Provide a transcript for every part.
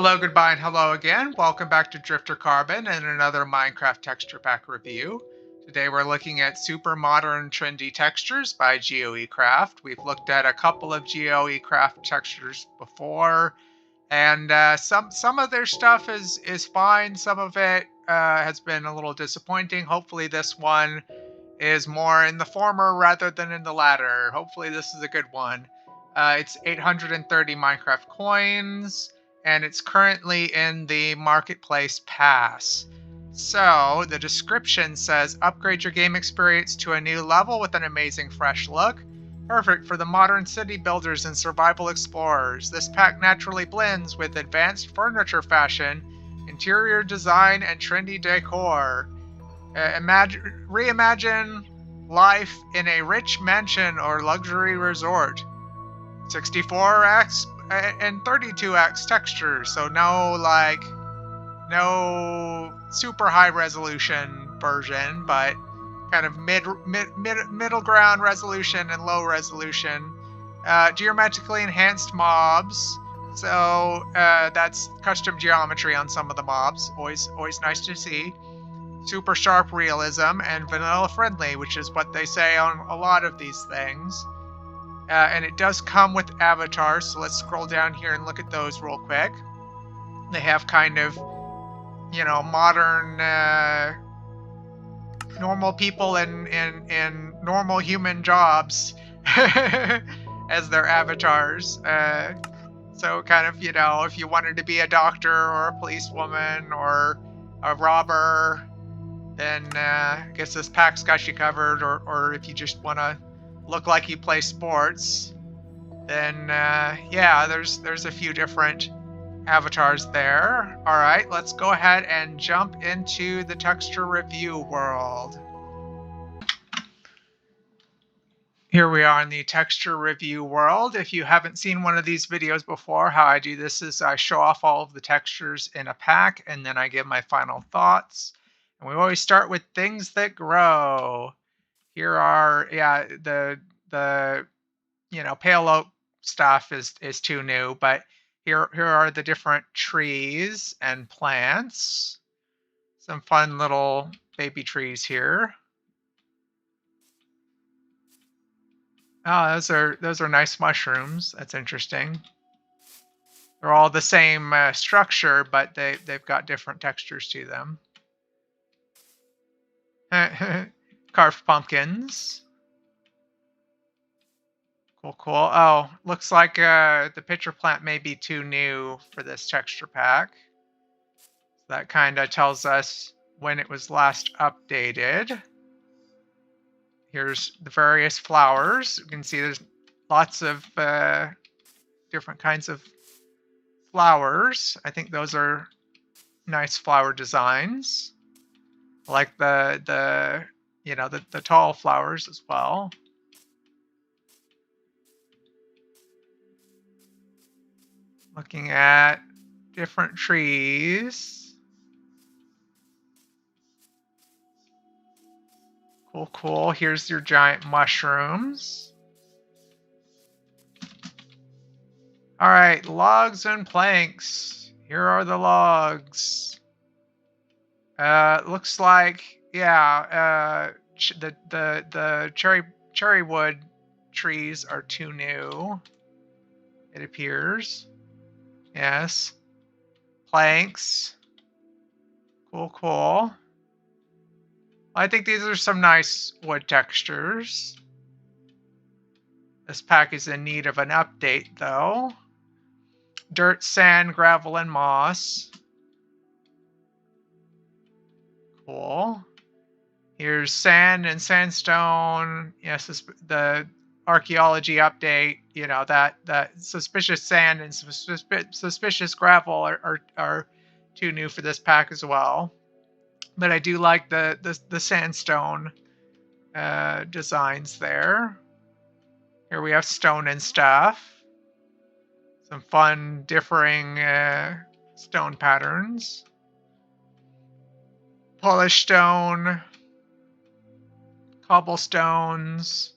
Hello, goodbye, and hello again. Welcome back to Drifter Carbon and another Minecraft texture pack review. Today we're looking at super modern trendy textures by GoE-Craft. We've looked at a couple of GoE-Craft textures before, and some of their stuff is fine. Some of it has been a little disappointing. Hopefully this one is more in the former rather than in the latter. Hopefully this is a good one. It's 830 Minecraft coins, and it's currently in the Marketplace Pass. So the description says, upgrade your game experience to a new level with an amazing fresh look. Perfect for the modern city builders and survival explorers. This pack naturally blends with advanced furniture fashion, interior design, and trendy decor. Reimagine life in a rich mansion or luxury resort. 64x and 32x textures, so no super high resolution version, but kind of middle ground resolution and low resolution. Geometrically enhanced mobs, so that's custom geometry on some of the mobs. Always nice to see. Super sharp realism and vanilla friendly, which is what they say on a lot of these things. And it does come with avatars, so let's scroll down here and look at those real quick. They have kind of, modern normal people in normal human jobs as their avatars. So kind of, if you wanted to be a doctor or a policewoman or a robber, then I guess this pack's got you covered. Or if you just want to look like you play sports, then yeah, there's a few different avatars there. All right, let's go ahead and jump into the texture review world. Here we are in the texture review world. If you haven't seen one of these videos before, how I do this is I show off all of the textures in a pack, and then I give my final thoughts. And we always start with things that grow. Here are, the pale oak stuff is too new, but here are the different trees and plants. Some fun little baby trees here. Oh, those are nice mushrooms. That's interesting. They're all the same structure, but they've got different textures to them. Carved pumpkins. Cool. Oh, looks like the pitcher plant may be too new for this texture pack. So that kind of tells us when it was last updated. Here's the various flowers. You can see there's lots of different kinds of flowers. I think those are nice flower designs. I like the tall flowers as well. Looking at different trees. Cool. Here's your giant mushrooms. All right, logs and planks. Here are the logs. Looks like, the cherry wood trees are too new, it appears. Yes. Planks. Cool. I think these are some nice wood textures. This pack is in need of an update, though. Dirt, sand, gravel, and moss. Cool. Here's sand and sandstone. Yes, the archaeology update. That suspicious sand and suspicious gravel are too new for this pack as well. But I do like the sandstone designs there. Here we have stone and stuff. Some fun differing stone patterns. Polished stone. Cobblestones.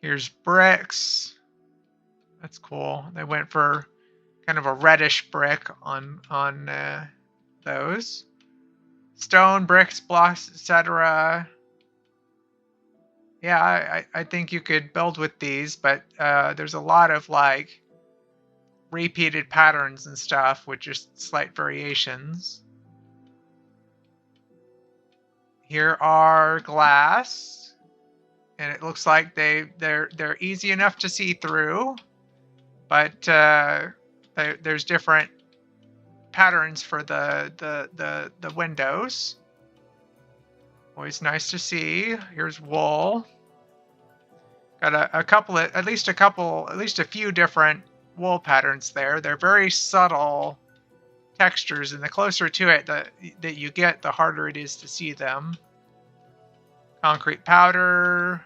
Here's bricks. That's cool. They went for kind of a reddish brick on those. Stone, bricks, blocks, etc. Yeah, I think you could build with these, but there's a lot of like repeated patterns and stuff with just slight variations. Here are glass, and it looks like they're easy enough to see through, but there's different patterns for the windows. Always nice to see. Here's wool. Got a couple of, at least a few different wool patterns there. They're very subtle textures, and the closer to it that you get, the harder it is to see them. Concrete powder.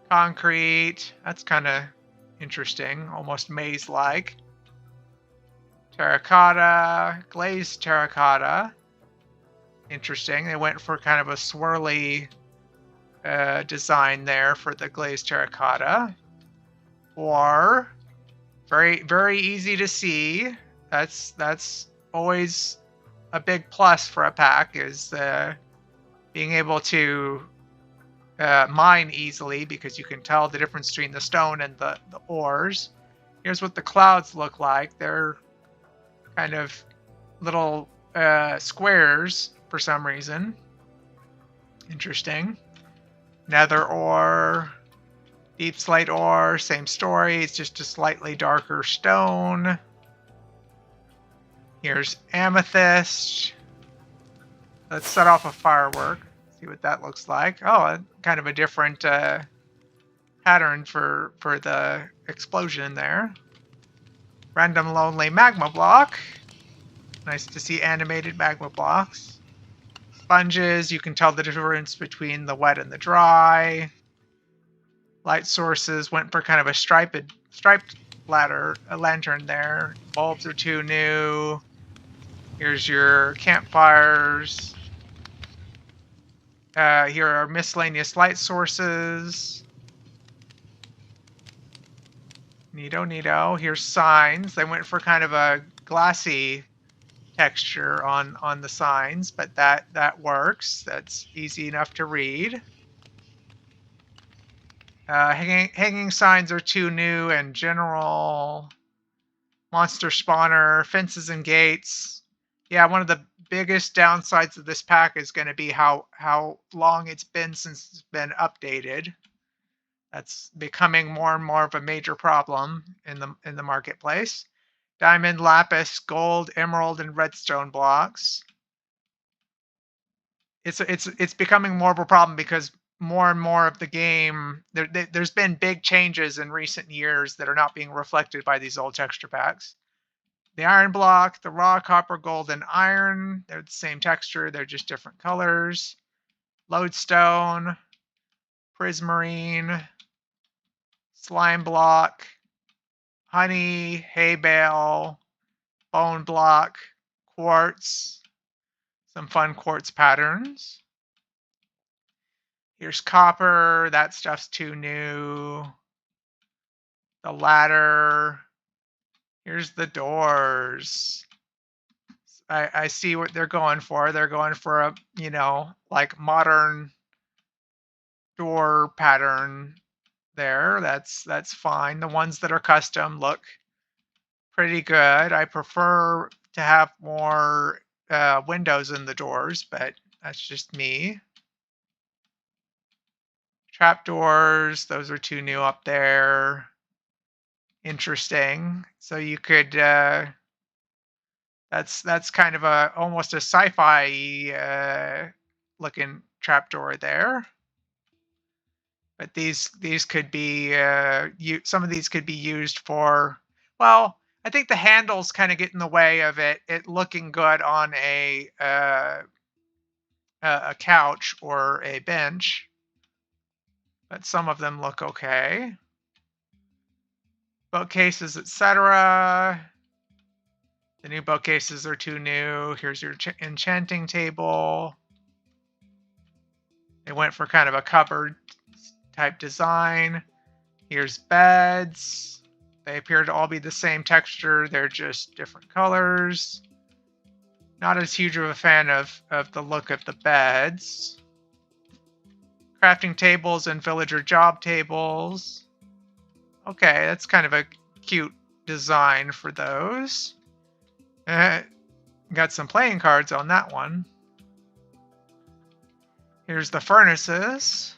Concrete. That's kind of interesting, almost maze-like. Terracotta. Glazed terracotta. Interesting. They went for kind of a swirly design there for the glazed terracotta. Or very, very easy to see. That's always a big plus for a pack, is being able to mine easily, because you can tell the difference between the stone and the ores. Here's what the clouds look like. They're kind of little squares for some reason. Interesting. Nether ore, deep slate ore, same story. It's just a slightly darker stone. Here's amethyst. Let's set off a firework. See what that looks like. Oh, kind of a different pattern for the explosion there. Random lonely magma block. Nice to see animated magma blocks. Sponges, you can tell the difference between the wet and the dry. Light sources, went for kind of a striped lantern there. Bulbs are too new. Here's your campfires. Here are miscellaneous light sources. Neato. Here's signs. They went for kind of a glassy texture on the signs, but that works. That's easy enough to read. Hanging signs are too new and general. Monster spawner, fences and gates. Yeah, one of the biggest downsides of this pack is going to be how long it's been since it's been updated. That's becoming more and more of a major problem in the marketplace. Diamond, lapis, gold, emerald, and redstone blocks. It's becoming more of a problem because more and more of the game, there's been big changes in recent years that are not being reflected by these old texture packs. The iron block, the raw copper, gold, and iron, they're the same texture, they're just different colors. Lodestone, prismarine, slime block, honey, hay bale, bone block, quartz, some fun quartz patterns. Here's copper, that stuff's too new. The ladder. Here's the doors. I see what they're going for. They're going for a, like modern door pattern there. That's fine. The ones that are custom look pretty good. I prefer to have more windows in the doors, but that's just me. Trapdoors, those are too new up there. Interesting. So you could that's kind of almost a sci-fi looking trapdoor there. But these could be some of these could be used for, well, I think the handles kind of get in the way of it looking good on a couch or a bench. But some of them look okay. Bookcases, etc. The new bookcases are too new. Here's your enchanting table. They went for kind of a cupboard type design. Here's beds. They appear to all be the same texture. They're just different colors. Not as huge of a fan of the look of the beds. Crafting tables and villager job tables. Okay, that's kind of a cute design for those. Got some playing cards on that one. Here's the furnaces.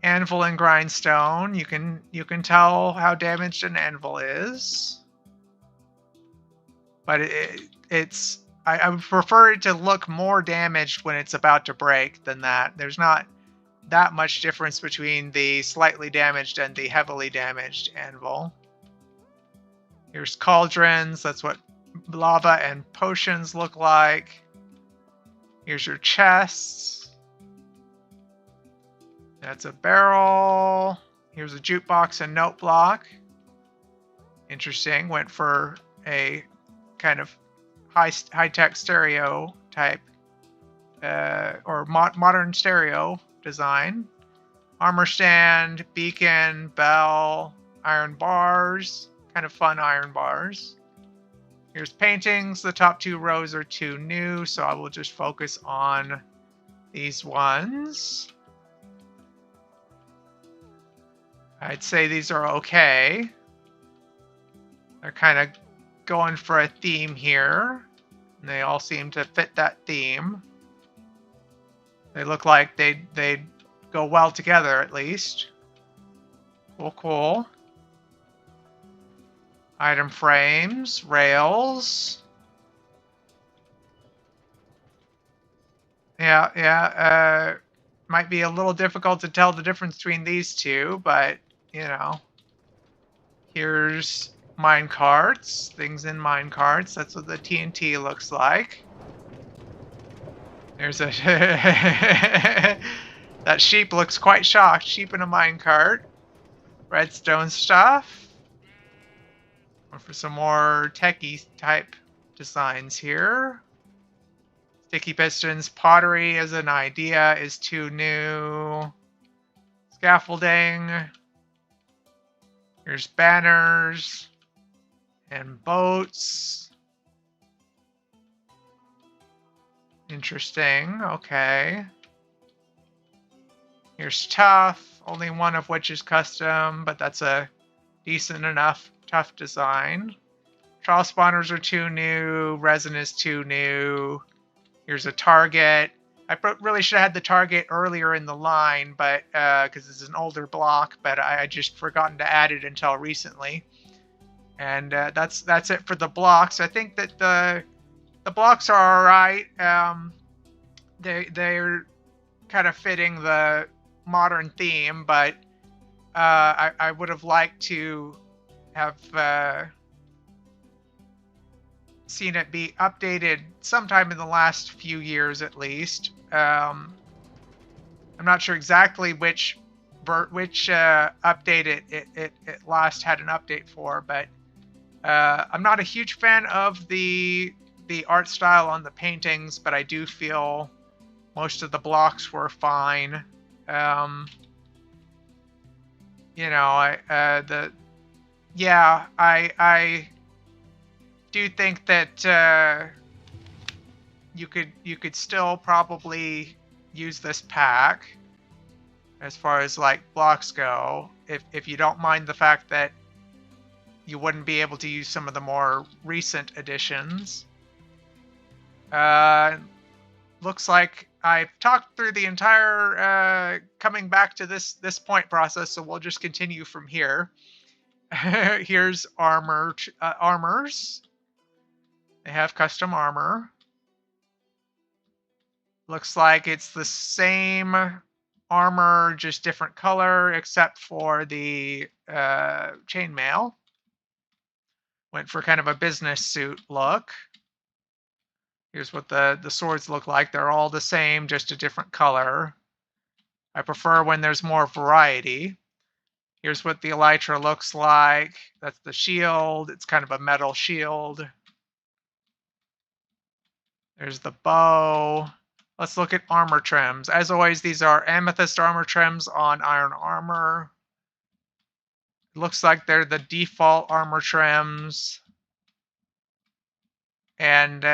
Anvil and grindstone. You can tell how damaged an anvil is. But I would prefer it to look more damaged when it's about to break than that. There's not that much difference between the slightly damaged and the heavily damaged anvil. Here's cauldrons. That's what lava and potions look like. Here's your chests. That's a barrel. Here's a jukebox and note block. Interesting. Went for a kind of high-tech stereo type or modern stereo design. Armor stand, beacon, bell, iron bars. Kind of fun iron bars. Here's paintings. The top 2 rows are 2 new, so I will just focus on these ones. I'd say these are okay. They're kind of going for a theme here. And they all seem to fit that theme. They look like they'd go well together, at least. Cool. Item frames, rails. Yeah. Might be a little difficult to tell the difference between these two, but, you know. Here's mine carts, things in mine carts. That's what the TNT looks like. There's a... That sheep looks quite shocked. Sheep in a mine cart. Redstone stuff. For some more techie type designs here. Sticky pistons, pottery as an idea is 2 new. Scaffolding. Here's banners and boats. Interesting. Okay. Here's tough, only one of which is custom, but that's a decent enough tough design. Trial spawners are 2 new. Resin is 2 new. Here's a target. I really should have had the target earlier in the line, but because it's an older block, but I just forgotten to add it until recently. And that's it for the blocks. I think that the blocks are all right. They're kind of fitting the modern theme, but I would have liked to have seen it be updated sometime in the last few years at least. I'm not sure exactly which update it last had an update for, but I'm not a huge fan of the art style on the paintings, but I do feel most of the blocks were fine. You know, I do think that you could still probably use this pack as far as like blocks go, if you don't mind the fact that you wouldn't be able to use some of the more recent editions. Looks like I've talked through the entire coming back to this point process, so we'll just continue from here. Here's armors. They have custom armor. Looks like it's the same armor, just different color, except for the chainmail. Went for kind of a business suit look. Here's what the swords look like. They're all the same, just a different color. I prefer when there's more variety. Here's what the elytra looks like. That's the shield. It's kind of a metal shield. There's the bow. Let's look at armor trims. As always, these are amethyst armor trims on iron armor. It looks like they're the default armor trims. And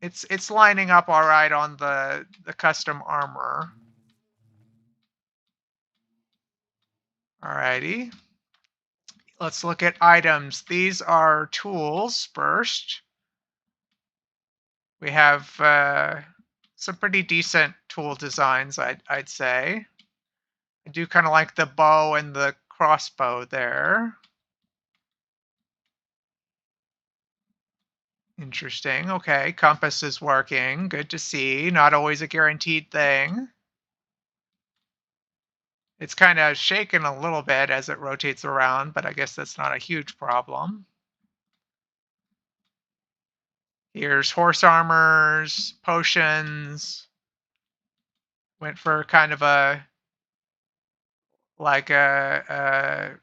it's lining up all right on the custom armor. Alrighty. Let's look at items. These are tools first. We have some pretty decent tool designs, I'd say. I do kind of like the bow and the crossbow there. Interesting. Okay, compass is working. Good to see. Not always a guaranteed thing. It's kind of shaking a little bit as it rotates around, but I guess that's not a huge problem. Here's horse armors, potions. Went for kind of a like an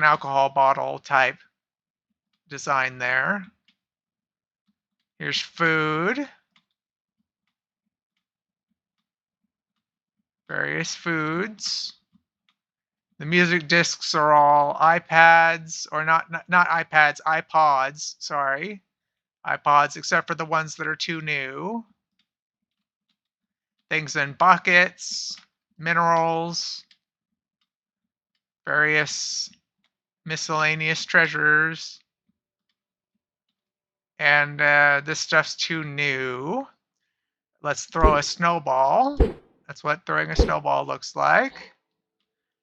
alcohol bottle type design there. Here's food. Various foods. The music discs are all iPads, or not iPads, iPods, sorry. iPods, except for the ones that are too new. Things in buckets, minerals, various miscellaneous treasures. And this stuff's too new. Let's throw a snowball. That's what throwing a snowball looks like.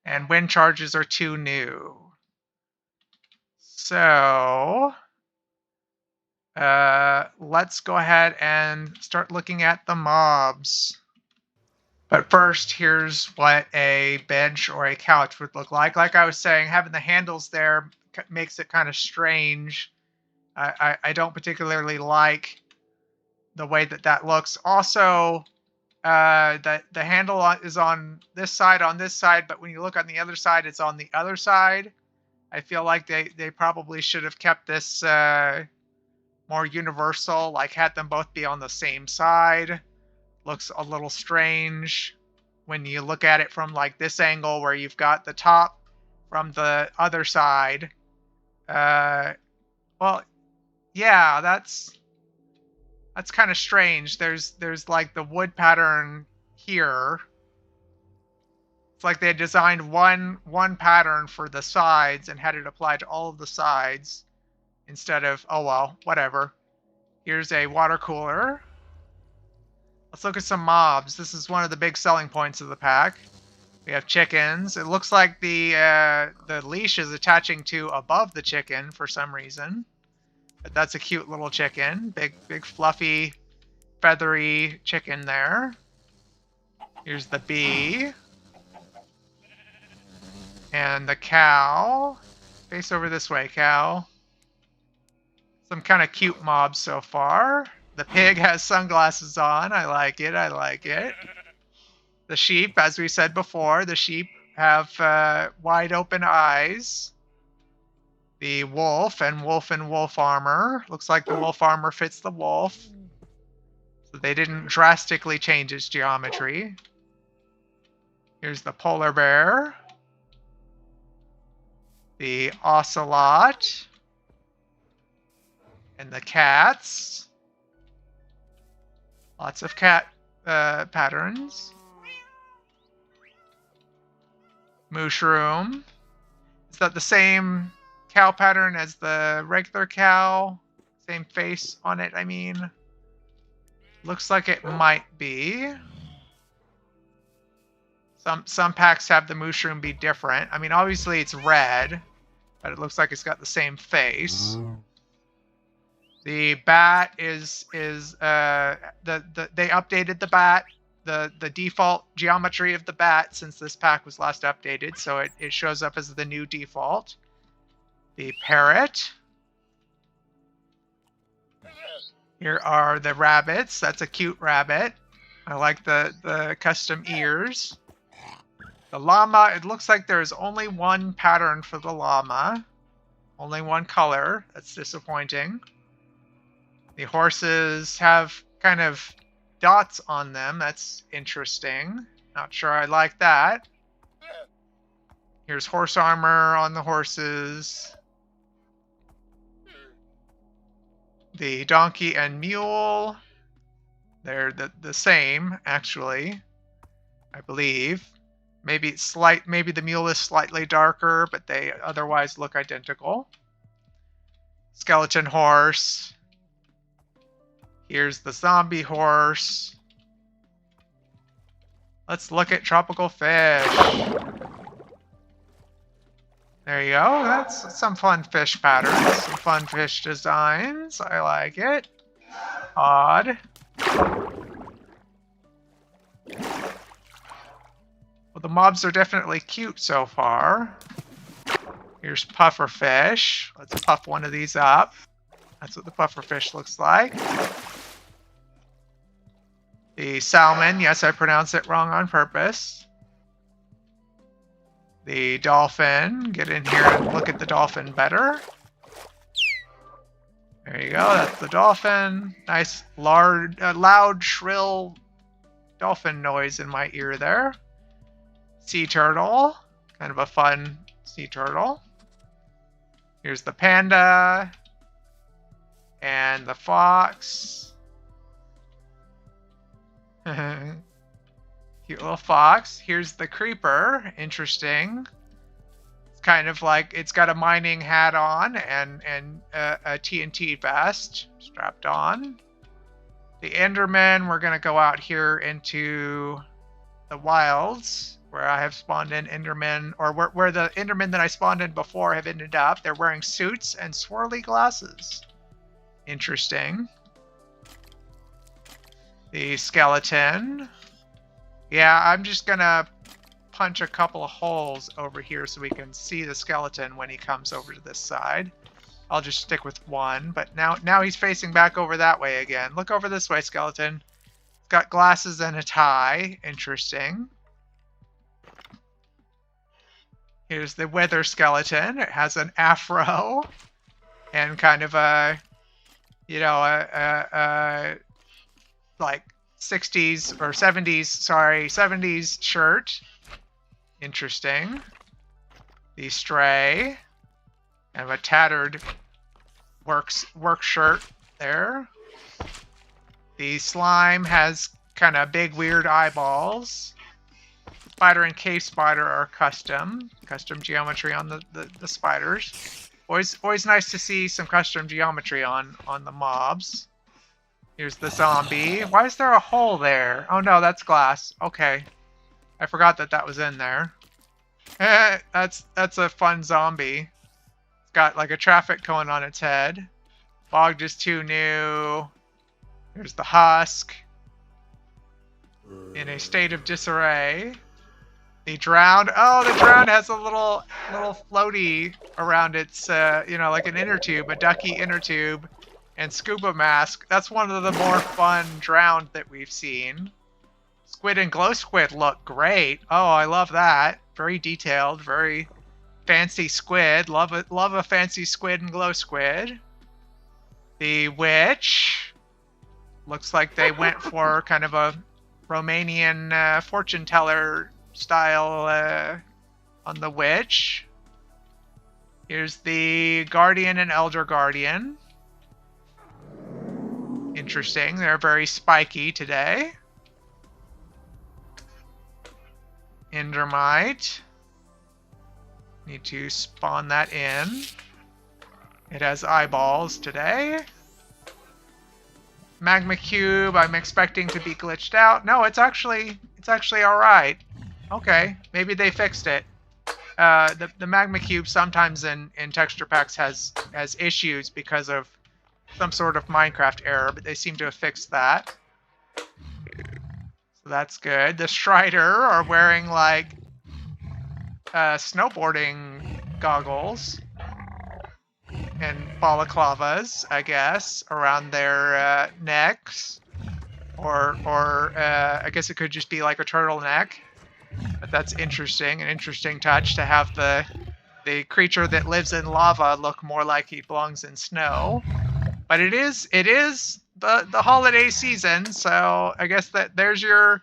And wind charges are too new. So let's go ahead and start looking at the mobs. But first, here's what a bench or a couch would look like. Like I was saying, having the handles there makes it kind of strange. I don't particularly like the way that looks. Also, the handle is on this side, but when you look on the other side, it's on the other side. I feel like they probably should have kept this more universal, like had them both be on the same side. Looks a little strange when you look at it from like this angle where you've got the top from the other side. Well, yeah, that's kind of strange. There's like the wood pattern here. It's like they designed one pattern for the sides and had it applied to all of the sides instead of, oh well, whatever. Here's a water cooler. Let's look at some mobs. This is one of the big selling points of the pack. We have chickens. It looks like the leash is attaching to above the chicken for some reason. But that's a cute little chicken. Big fluffy, feathery chicken there. Here's the bee. And the cow. Face over this way, cow. Some kind of cute mobs so far. The pig has sunglasses on. I like it. I like it. The sheep, as we said before, the sheep have wide open eyes. The wolf and wolf armor. Looks like the wolf armor fits the wolf. So they didn't drastically change its geometry. Here's the polar bear. The ocelot. And the cats. Lots of cat patterns. Mushroom. Is that the same cow pattern as the regular cow? Same face on it, I mean. Looks like it might be. Some packs have the mushroom be different. I mean, obviously it's red, but it looks like it's got the same face. The bat is they updated the bat, the default geometry of the bat since this pack was last updated, so it shows up as the new default. The parrot. Here are the rabbits. That's a cute rabbit. I like the custom ears. The llama, it looks like there's only one pattern for the llama. Only one color. That's disappointing. The horses have kind of dots on them. That's interesting. Not sure I like that. Here's horse armor on the horses. The donkey and mule. They're the same, actually, I believe. Maybe the mule is slightly darker, but they otherwise look identical. Skeleton horse. Here's the zombie horse. Let's look at tropical fish. There you go. That's some fun fish patterns, some fun fish designs. I like it. Odd. Well, the mobs are definitely cute so far. Here's pufferfish. Let's puff one of these up. That's what the pufferfish looks like. The salmon, yes, I pronounced it wrong on purpose. The dolphin, get in here and look at the dolphin better. There you go, that's the dolphin. Nice, loud, shrill dolphin noise in my ear there. Sea turtle, kind of a fun sea turtle. Here's the panda and the fox. Cute little fox. Here's the creeper. Interesting. It's kind of like it's got a mining hat on and a TNT vest strapped on. The Enderman, we're going to go out here into the wilds where I have spawned in Endermen, or where the Endermen that I spawned in before have ended up. They're wearing suits and swirly glasses. Interesting. The skeleton. Yeah, I'm just gonna punch a couple of holes over here so we can see the skeleton when he comes over to this side. I'll just stick with one, but now he's facing back over that way again. Look over this way, skeleton. It's got glasses and a tie. Interesting. Here's the wither skeleton. It has an afro and kind of a, you know, like 60s or 70s, sorry, 70s shirt. Interesting. The stray. Kind of a tattered work shirt there. The slime has kind of big weird eyeballs. Spider and cave spider are custom geometry on the spiders. Always nice to see some custom geometry on the mobs. Here's the zombie. Why is there a hole there? Oh no, that's glass. Okay. I forgot that was in there. That's a fun zombie. It's got like a traffic cone on its head. Bogged is too new. Here's the husk. In a state of disarray. The drowned. Oh, the drowned has a little floaty around its, you know, like an inner tube, a ducky inner tube. And scuba mask. That's one of the more fun drowned that we've seen. Squid and glow squid look great. Oh, I love that. Very detailed, very fancy squid. Love a fancy squid and glow squid. The witch. Looks like they went for kind of a Romanian fortune teller style on the witch. Here's the guardian and elder guardian. Interesting. They're very spiky today. Endermite. Need to spawn that in. It has eyeballs today. Magma cube. I'm expecting to be glitched out. No, it's actually all right. Okay, maybe they fixed it. The magma cube sometimes in texture packs has issues because of some sort of Minecraft error, but they seem to have fixed that. So that's good. The Strider are wearing like snowboarding goggles and balaclavas, I guess, around their necks, or I guess it could just be like a turtleneck. But that's interesting, an interesting touch to have the creature that lives in lava look more like he belongs in snow. But it is the holiday season, so I guess that there's your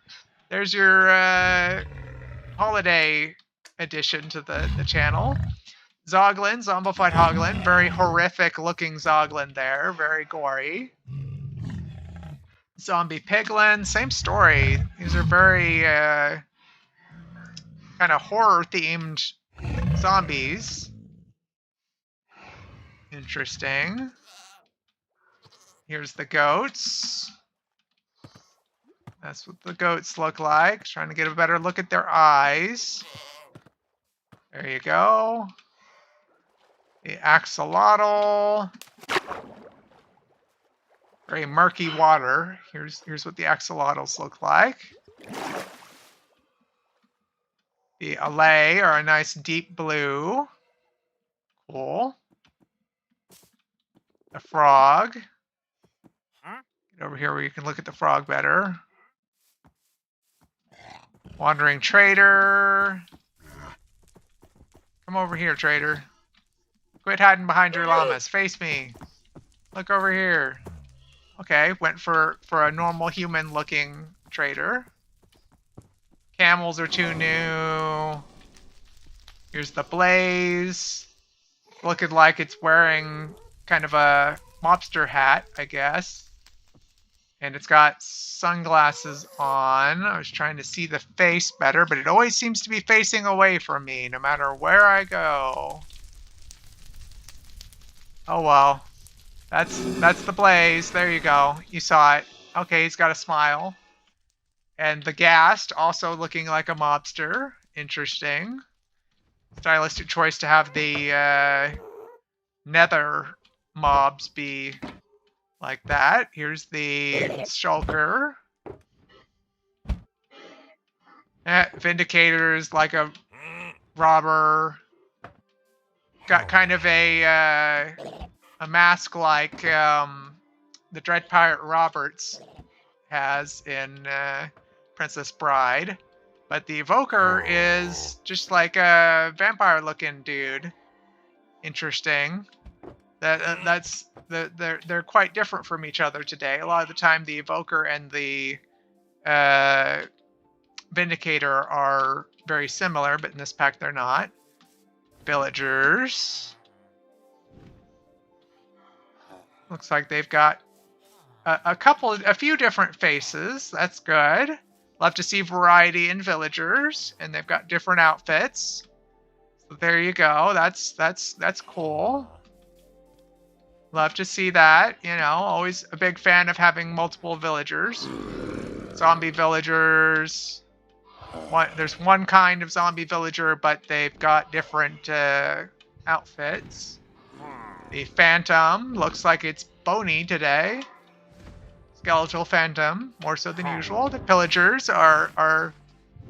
holiday addition to the channel. Zoglin, Zombified Hoglin, very horrific looking Zoglin there, very gory. Zombie Piglin, same story. These are very kind of horror themed zombies. Interesting. Here's the goats. That's what the goats look like. Trying to get a better look at their eyes. There you go. The axolotl. Very murky water. Here's what the axolotls look like. The alay are a nice deep blue. Cool. The frog. Get over here where you can look at the frog better. Wandering trader. Come over here, trader. Quit hiding behind your llamas. Face me. Look over here. Okay, went for a normal human-looking trader. Camels are too new. Here's the blaze. Looking like it's wearing kind of a mobster hat, I guess. And it's got sunglasses on. I was trying to see the face better, but it always seems to be facing away from me, no matter where I go. Oh well. That's the blaze. There you go. You saw it. Okay, he's got a smile. And the ghast, also looking like a mobster. Interesting. Stylistic choice to have the nether mobs be like that. Here's the shulker. Vindicator's like a robber. Got kind of a mask like the Dread Pirate Roberts has in Princess Bride. But the evoker is just like a vampire-looking dude. Interesting. They're quite different from each other today. A lot of the time, the evoker and the Vindicator are very similar, but in this pack they're not. Villagers. Looks like they've got a few different faces. That's good. Love to see variety in villagers, and they've got different outfits. So there you go. That's cool. Love to see that. You know, always a big fan of having multiple villagers. Zombie villagers. There's one kind of zombie villager, but they've got different outfits. The Phantom looks like it's bony today. Skeletal Phantom, more so than usual. The Pillagers are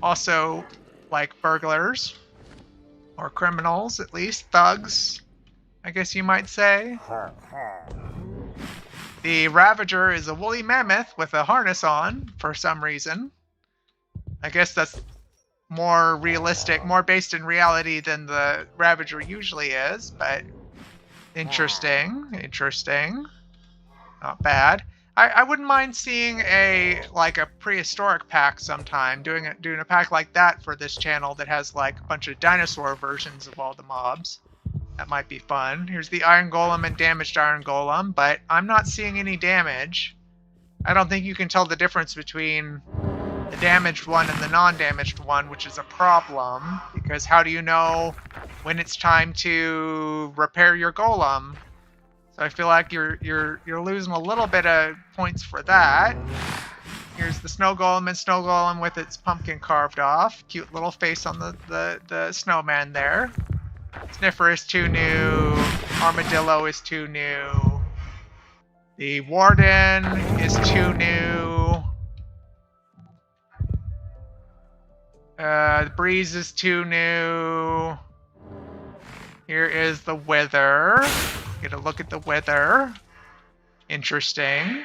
also like burglars. Or criminals, at least. Thugs, I guess you might say. The Ravager is a woolly mammoth with a harness on, for some reason. I guess that's more realistic, more based in reality than the Ravager usually is, but interesting. Not bad. I wouldn't mind seeing a prehistoric pack sometime, doing a pack like that for this channel that has like a bunch of dinosaur versions of all the mobs. That might be fun. Here's the Iron Golem and Damaged Iron Golem, but I'm not seeing any damage. I don't think you can tell the difference between the damaged one and the non-damaged one, which is a problem, because how do you know when it's time to repair your golem? So I feel like you're losing a little bit of points for that. Here's the Snow Golem and Snow Golem with its pumpkin carved off. Cute little face on the snowman there. Sniffer is too new. Armadillo is too new. The Warden is too new. The Breeze is too new. Here is the Wither. Get a look at the Wither. Interesting.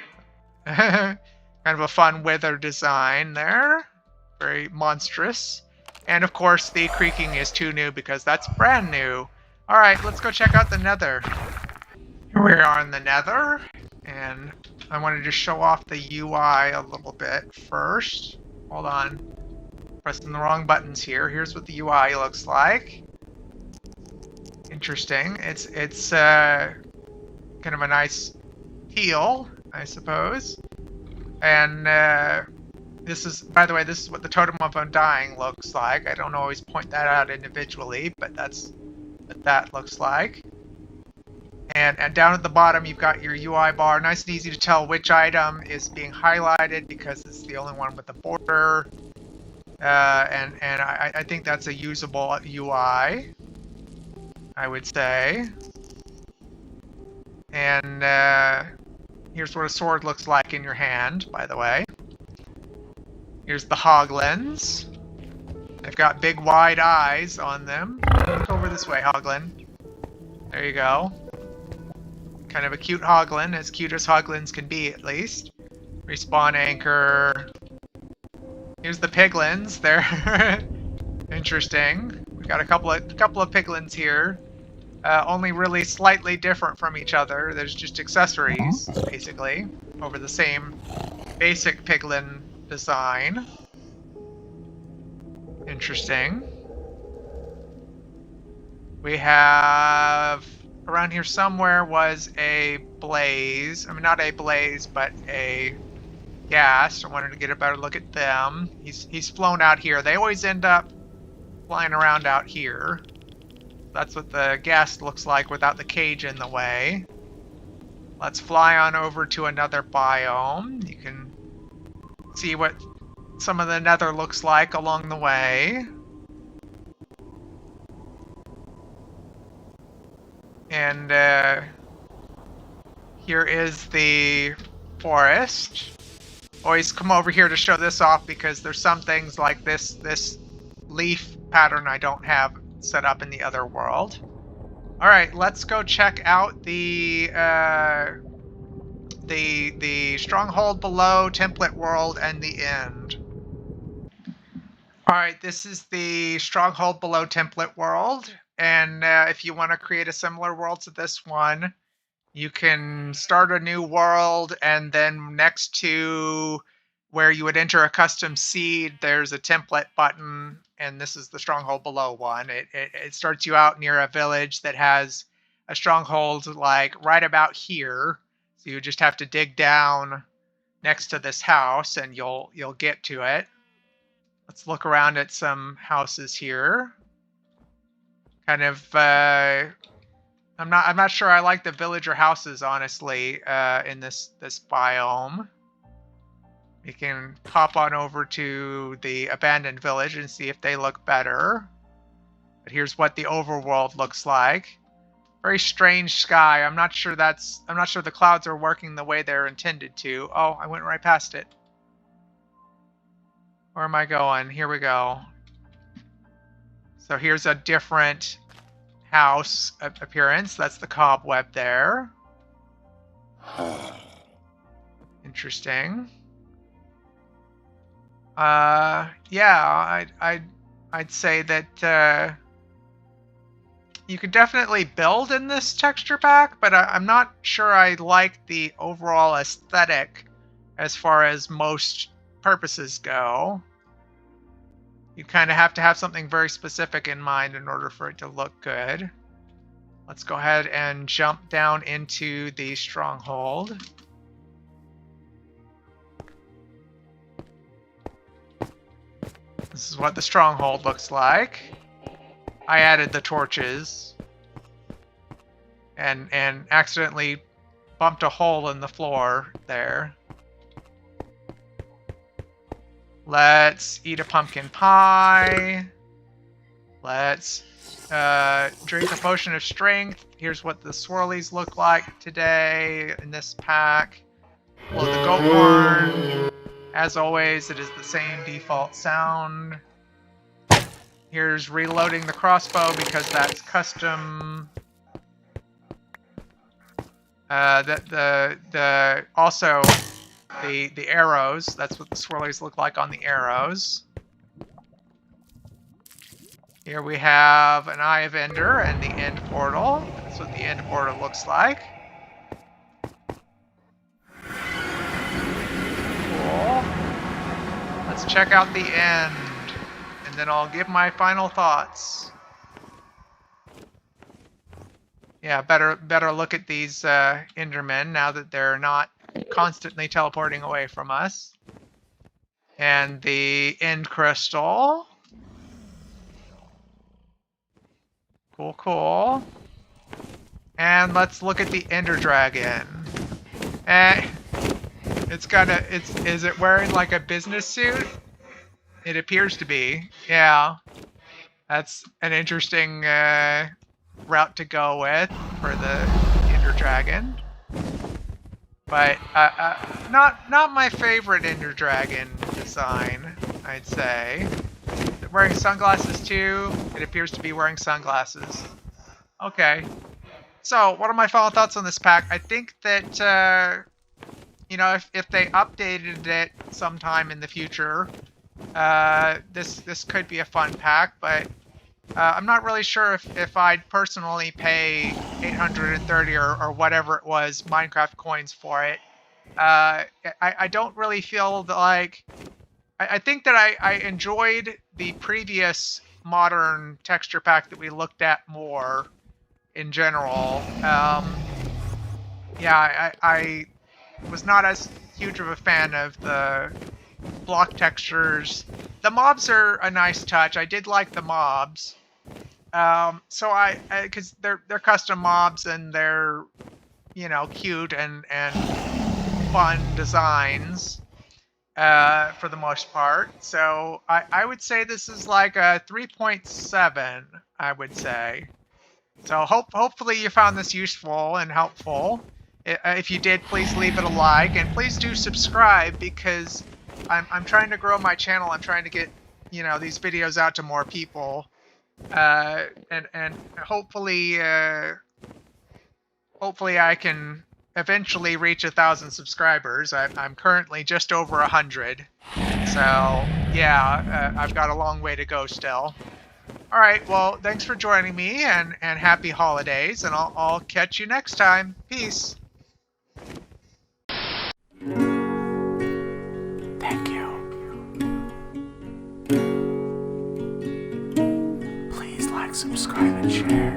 Kind of a fun Wither design there. Very monstrous. And of course the Creaking is too new because that's brand new. Alright, let's go check out the Nether. Here we are in the Nether. And I wanted to show off the UI a little bit first. Hold on. Pressing the wrong buttons here. Here's what the UI looks like. Interesting. It's kind of a nice teal, I suppose. And this is, by the way, this is what the totem of undying looks like. I don't always point that out individually, but that's what that looks like. And down at the bottom, you've got your UI bar. Nice and easy to tell which item is being highlighted because it's the only one with a border. And I think that's a usable UI, I would say. And here's what a sword looks like in your hand, by the way. Here's the hoglins. They've got big wide eyes on them. Look over this way, hoglin. There you go. Kind of a cute hoglin, as cute as hoglins can be, at least. Respawn anchor. Here's the piglins. They're interesting. We've got a couple of piglins here. Only really slightly different from each other. There's just accessories, basically, over the same basic piglin design. Interesting. We have... Around here somewhere was a blaze. I mean, not a blaze, but a ghast. I wanted to get a better look at them. He's flown out here. They always end up flying around out here. That's what the ghast looks like without the cage in the way. Let's fly on over to another biome. You can see what some of the nether looks like along the way. And here is the forest. Always come over here to show this off because there's some things like this leaf pattern I don't have set up in the other world. All right, let's go check out the stronghold below, template world, and the end. All right, this is the stronghold below template world. And if you want to create a similar world to this one, you can start a new world, and then next to where you would enter a custom seed, there's a template button, and this is the stronghold below one. It starts you out near a village that has a stronghold like right about here. So you just have to dig down next to this house, and you'll get to it. Let's look around at some houses here. Kind of, I'm not sure I like the villager houses, honestly, in this biome. We can pop on over to the abandoned village and see if they look better. But here's what the overworld looks like. Very strange sky. I'm not sure the clouds are working the way they're intended to. Oh, I went right past it. Where am I going? Here we go. So here's a different house appearance. That's the cobweb there. Interesting. Yeah, I'd say that you could definitely build in this texture pack, but I'm not sure I like the overall aesthetic as far as most purposes go. You kind of have to have something very specific in mind in order for it to look good. Let's go ahead and jump down into the stronghold. This is what the stronghold looks like. I added the torches and accidentally bumped a hole in the floor there. Let's eat a pumpkin pie. Let's drink a potion of strength. Here's what the swirlies look like today in this pack. Blow the goat horn. As always, it is the same default sound. Here's reloading the crossbow because that's custom. Also the arrows. That's what the swirlies look like on the arrows. Here we have an Eye of Ender and the end portal. That's what the end portal looks like. Cool. Let's check out the end. then I'll give my final thoughts. Yeah, better look at these Endermen now that they're not constantly teleporting away from us. And the End Crystal. Cool, cool. And let's look at the Ender Dragon. Is it wearing like a business suit? It appears to be. Yeah. That's an interesting route to go with for the Ender Dragon. But not my favorite Ender Dragon design, I'd say. Is it wearing sunglasses too? It appears to be wearing sunglasses. Okay. So, what are my final thoughts on this pack? I think that, you know, if they updated it sometime in the future, this could be a fun pack, but I'm not really sure if I'd personally pay 830 or whatever it was Minecraft coins for it. I don't really feel like... I think that I enjoyed the previous modern texture pack that we looked at more in general. Yeah, I was not as huge of a fan of the block textures. The mobs are a nice touch. I did like the mobs. So because they're custom mobs and they're, you know, cute and fun designs for the most part. So I would say this is like a 3.7, I would say. So hopefully you found this useful and helpful. If you did, please leave it a like, and please do subscribe, because I'm trying to grow my channel. I'm trying to get, you know, these videos out to more people, and hopefully I can eventually reach 1,000 subscribers. I'm currently just over 100, so yeah, I've got a long way to go still. All right, well, thanks for joining me, and happy holidays, and I'll catch you next time. Peace. Thank you. Please like, subscribe, and share.